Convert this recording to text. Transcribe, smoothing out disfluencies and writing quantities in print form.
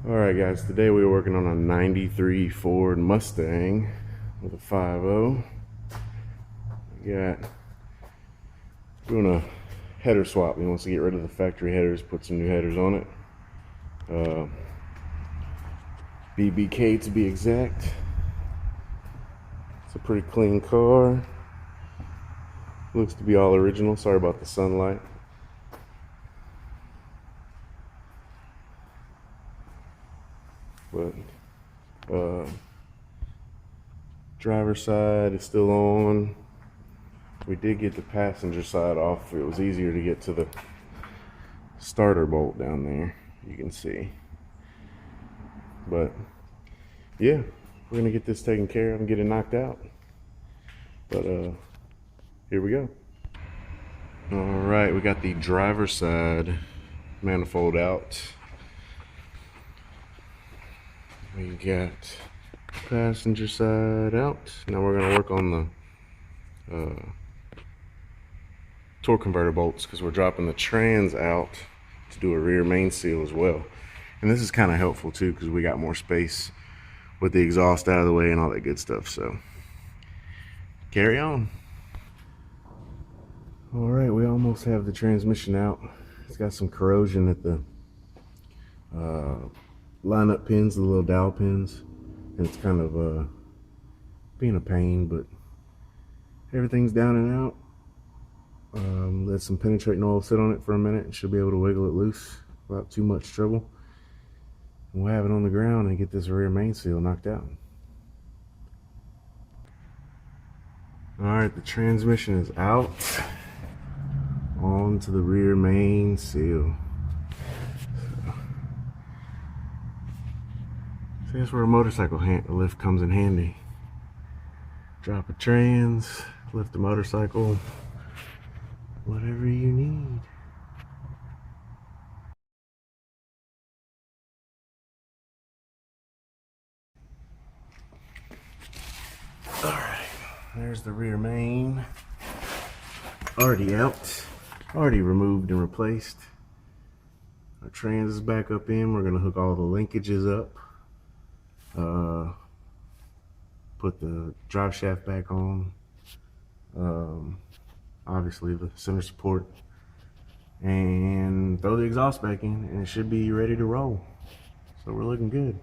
Alright guys, today we were working on a 93 Ford Mustang with a 5.0. We got doing a header swap. He wants to get rid of the factory headers, put some new headers on it. BBK to be exact. It's a pretty clean car. Looks to be all original. Sorry about the sunlight. But driver's side is still on. We did get the passenger side off. It was easier to get to the starter bolt down there, you can see. But yeah, we're gonna get this taken care of and get it knocked out. But here we go. All right, we got the driver's side manifold out. We got passenger side out. Now we're gonna work on the torque converter bolts because we're dropping the trans out to do a rear main seal as well. And this is kind of helpful too because we got more space with the exhaust out of the way and all that good stuff. So carry on. All right, we almost have the transmission out. It's got some corrosion at the line-up pins, the little dowel pins, and it's kind of being a pain, but everything's down and out. Let some penetrating oil sit on it for a minute and should be able to wiggle it loose without too much trouble. And we'll have it on the ground and get this rear main seal knocked out. Alright, the transmission is out. On to the rear main seal. So that's where a motorcycle lift comes in handy. Drop a trans, lift a motorcycle, whatever you need. Alright, there's the rear main. Already out, already removed and replaced. Our trans is back up in. We're going to hook all the linkages up. Put the drive shaft back on. Obviously the center support. And throw the exhaust back in and it should be ready to roll. So we're looking good.